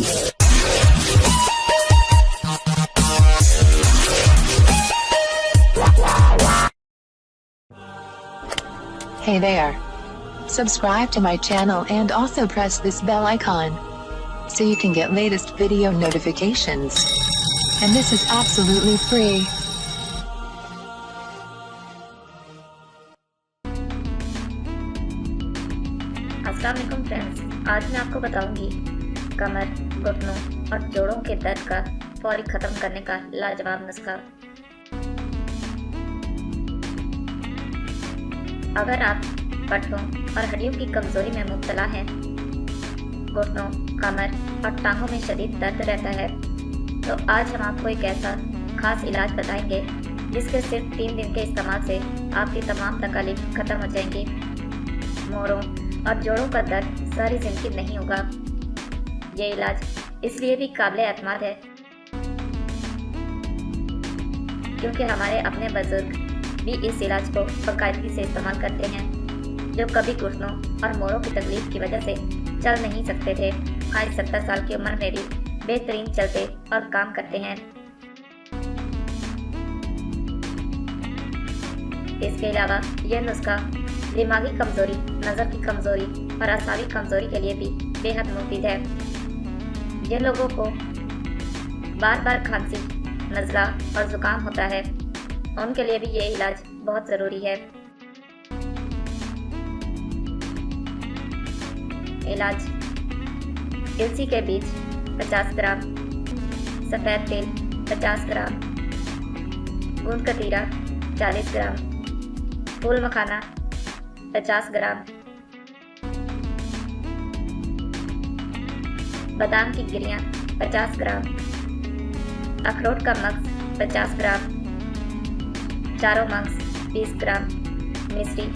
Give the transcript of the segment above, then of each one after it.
Hey there. Subscribe to my channel and also press this bell icon so you can get latest video notifications. And this is absolutely free. अस्सलाम वालेकुम friends, आज मैं आपको बताऊंगी कमर, घुटनों और जोड़ों के दर्द का फौरी खत्म करने का लाजवाब नुस्खा। अगर आप पट्टों और हड्डियों की कमजोरी में मुब्तला हैं, घुटनों, कमर और टांगों में शदीद दर्द रहता है, तो आज हम आपको एक ऐसा खास इलाज बताएंगे जिसके सिर्फ 3 दिन के इस्तेमाल से आपकी तमाम तकलीफ खत्म हो जाएंगी। मोड़ों और जोड़ों का दर्द सारी जिंदगी नहीं होगा। ये इलाज इसलिए भी काबिल एतमाद है क्योंकि हमारे अपने बुजुर्ग भी इस इलाज को बाकायदगी से इस्तेमाल करते हैं, जो कभी घुटनों और मोड़ों की तकलीफ की वजह से चल नहीं सकते थे। आज 70 साल की उम्र में भी बेहतरीन चलते और काम करते हैं। इसके अलावा यह नुस्खा दिमागी कमजोरी, नज़र की कमजोरी और असावी कमजोरी के लिए भी बेहद मुफीद है। जिन लोगों को बार बार खांसी, नज़ला और ज़ुकाम होता है, उनके लिए भी ये इलाज बहुत ज़रूरी है। इलाज: तुलसी के बीज 50 ग्राम, सफ़ेद तिल 50 ग्राम, गूंद कतीरा 40 ग्राम, फूल मखाना 50 ग्राम, बादाम की गिरियाँ 50 ग्राम, अखरोट का मग्ज 50 ग्राम, चारों मग्ज 20 ग्राम, मिश्री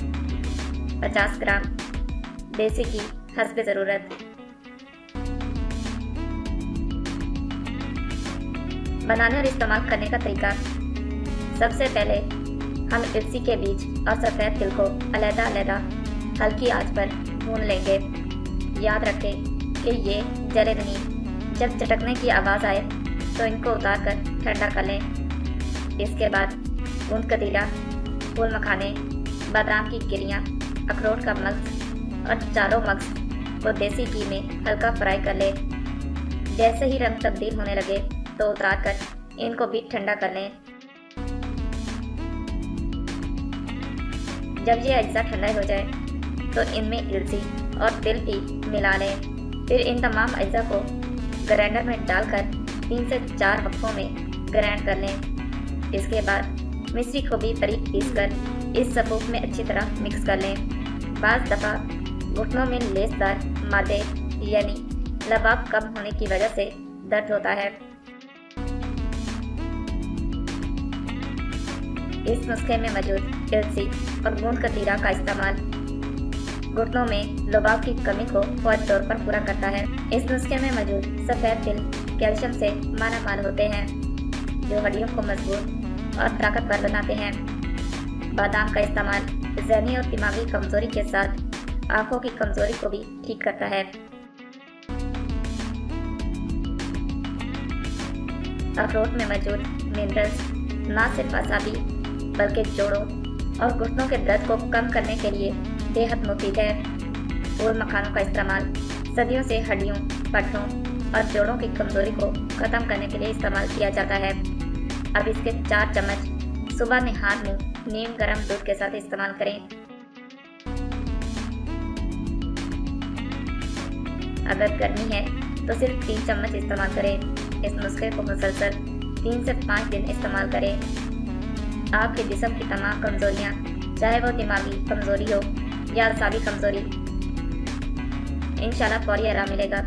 50 ग्राम, देसी घी हस्ब ज़रूरत। बनाने और इस्तेमाल करने का तरीका: सबसे पहले हम तुलसी के बीज और सफ़ेद तिल को अलग-अलग हल्की आंच पर भून लेंगे। याद रखें कि ये जले नहीं। जब चटकने की आवाज़ आए तो इनको उतार कर ठंडा कर लें। इसके बाद गूंद कतीरा, फूल मखाने, बादाम की गिरियाँ, अखरोट का मग्ज और चारों मग्ज को देसी घी में हल्का फ्राई कर लें। जैसे ही रंग तब्दील होने लगे तो उतार कर इनको भी ठंडा कर लें। जब ये अज्जा ठंडा हो जाए तो इनमें तुलसी और तिल भी मिला लें। फिर इन तमाम अज्जा को ग्राइंडर में डालकर 3 से 4 वक्फों में ग्राइंड कर लें। इसके बाद मिश्री को भी बारीक पीसकर इस सबूत में अच्छी तरह मिक्स कर लें। बाज़ दफ़ा घुटनों में लेसदार मादे यानी लबाब कम होने की वजह से दर्द होता है। इस नुस्खे में मौजूद तुलसी और गूंद कतीरा का इस्तेमाल घुटनों में लबाब की कमी को फौरी तौर पर पूरा करता है। इस नुस्खे में मौजूद सफ़ेद तिल कैल्शियम से मालामाल होते हैं, जो हड्डियों को मजबूत और ताकतवर बनाते हैं। बादाम का इस्तेमाल ज़हनी और दिमागी कमजोरी के साथ आंखों की कमजोरी को भी ठीक करता है। अखरोट में मौजूद मिनरल्स न सिर्फ असावी बल्कि जोड़ों और घुटनों के दर्द को कम करने के लिए बेहद मुफीद है। फूल मखानों का इस्तेमाल सदियों से हड्डियों, पट्टों और जोड़ों की कमजोरी को खत्म करने के लिए इस्तेमाल किया जाता है। अब इसके 4 चम्मच सुबह निहार मुँह नीम गर्म दूध के साथ इस्तेमाल करें। अगर गर्मी है तो सिर्फ 3 चम्मच इस्तेमाल करें। इस नुस्खे को मुसलसल 3 से 5 दिन इस्तेमाल करें। आपके जिस्म की तमाम कमजोरियां, चाहे वो दिमागी कमजोरी हो या असावी कमजोरी, इंशाल्लाह फौरी आराम मिलेगा।